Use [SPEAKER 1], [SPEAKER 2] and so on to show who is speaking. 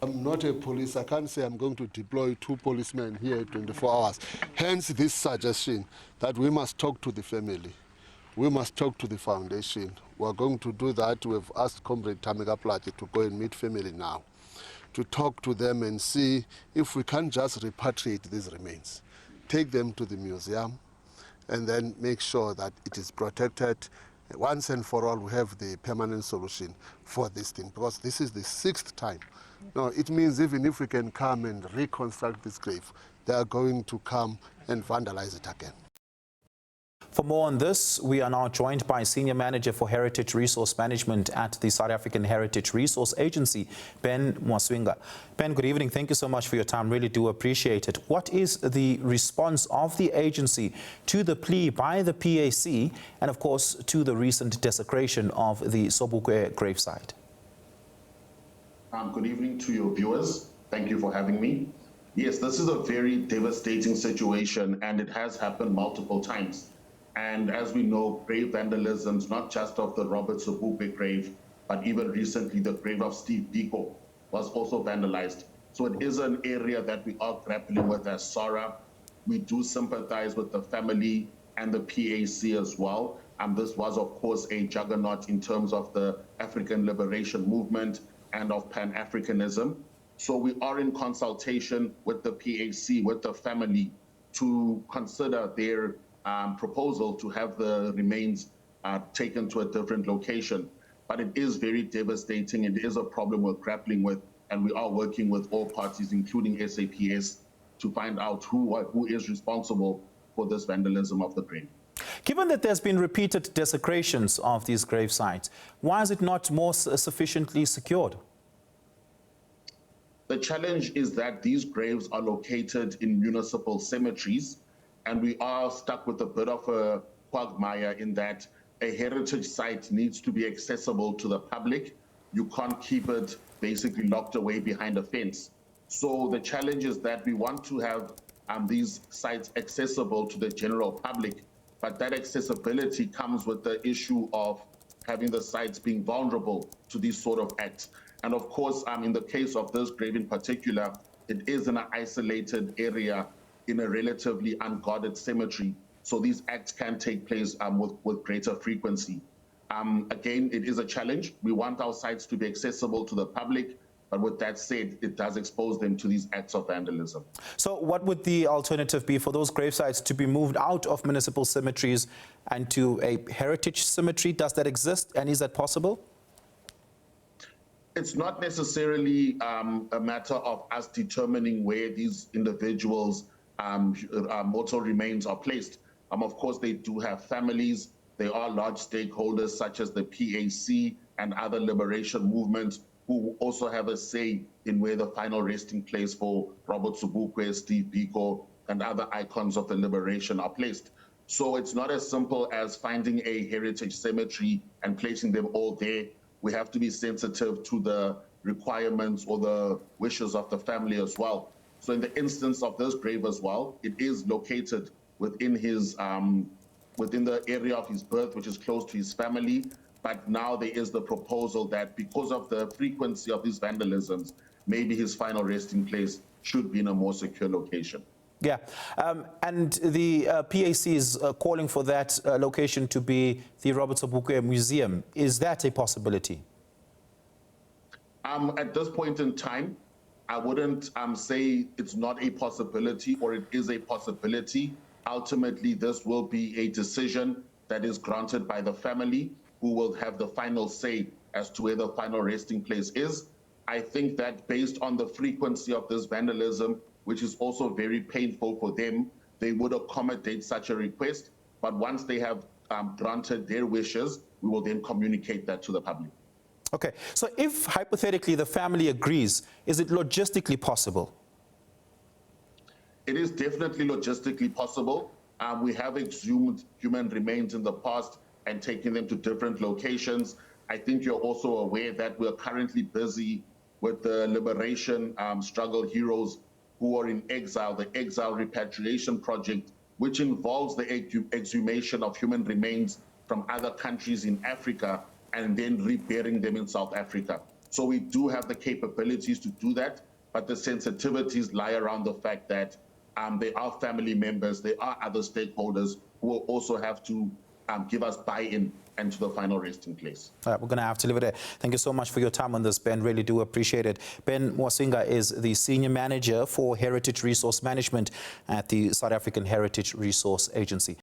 [SPEAKER 1] I'm not a police. I can't say I'm going to deploy 2 policemen here 24 hours. Hence this suggestion that we must talk to the family. We must talk to the foundation. We're going to do that. We've asked Comrade Tamika Platy to go and meet family now, to talk to them and see if we can just repatriate these remains, take them to the museum, and then make sure that it is protected. Once and for all, we have the permanent solution for this thing, because this is the 6th time. Now, it means even if we can come and reconstruct this grave, they are going to come and vandalize it again.
[SPEAKER 2] For more on this, we are now joined by Senior Manager for Heritage Resource Management at the South African Heritage Resource Agency, Ben Mwaswinga. Ben, good evening. Thank you so much for your time. Really do appreciate it. What is the response of the agency to the plea by the PAC and, of course, to the recent desecration of the Sobukwe gravesite?
[SPEAKER 3] Good evening to your viewers. Thank you for having me. Yes, this is a very devastating situation, and it has happened multiple times. And as we know, grave vandalisms, not just of the Robert Sobukwe grave, but even recently the grave of Steve Biko was also vandalized. So it is an area that we are grappling with as SARA. We do sympathize with the family and the PAC as well. This was, of course, a juggernaut in terms of the African liberation movement and of Pan-Africanism. So we are in consultation with the PAC, with the family, to consider their proposal to have the remains taken to a different location. But it is very devastating. It is a problem we're grappling with, and we are working with all parties, including SAPS, to find out who is responsible for this vandalism of the grave.
[SPEAKER 2] Given that there's been repeated desecrations of these grave sites, why is it not more sufficiently secured?
[SPEAKER 3] The challenge is that these graves are located in municipal cemeteries, and we are stuck with a bit of a quagmire in that a heritage site needs to be accessible to the public. You can't keep it basically locked away behind a fence. So the challenge is that we want to have these sites accessible to the general public, but that accessibility comes with the issue of having the sites being vulnerable to these sort of acts. And of course, in the case of this grave in particular, it is in an isolated area in a relatively unguarded cemetery. So these acts can take place with greater frequency. Again, it is a challenge. We want our sites to be accessible to the public, but with that said, it does expose them to these acts of vandalism.
[SPEAKER 2] So what would the alternative be for those grave sites to be moved out of municipal cemeteries and to a heritage cemetery? Does that exist, and is that possible?
[SPEAKER 3] It's not necessarily a matter of us determining where these individuals' mortal remains are placed. Of course, they do have families. They are large stakeholders such as the PAC and other liberation movements who also have a say in where the final resting place for Robert Sobukwe, Steve Biko, and other icons of the liberation are placed. So it's not as simple as finding a heritage cemetery and placing them all there. We have to be sensitive to the requirements or the wishes of the family as well. So in the instance of this grave as well, it is located within his within the area of his birth, which is close to his family. But now there is the proposal that because of the frequency of these vandalisms, maybe his final resting place should be in a more secure location.
[SPEAKER 2] Yeah, and the PAC is calling for that location to be the Robert Sobukwe Museum. Is that a possibility?
[SPEAKER 3] At this point in time, I wouldn't say it's not a possibility, or it is a possibility. Ultimately, this will be a decision that is granted by the family, who will have the final say as to where the final resting place is. I think that based on the frequency of this vandalism, which is also very painful for them, they would accommodate such a request. But once they have granted their wishes, we will then communicate that to the public.
[SPEAKER 2] Okay, so if hypothetically the family agrees, is it logistically possible?
[SPEAKER 3] It is definitely logistically possible. We have exhumed human remains in the past and taken them to different locations. I think you're also aware that we're currently busy with the liberation struggle heroes who are in exile, the Exile Repatriation Project, which involves the exhumation of human remains from other countries in Africa and then reburying them in South Africa. So we do have the capabilities to do that, but the sensitivities lie around the fact that there are family members, there are other stakeholders who will also have to give us buy-in into the final resting place.
[SPEAKER 2] All right, we're going to have to leave it there. Thank you so much for your time on this, Ben. Really do appreciate it. Ben Mwaswinga is the Senior Manager for Heritage Resource Management at the South African Heritage Resource Agency.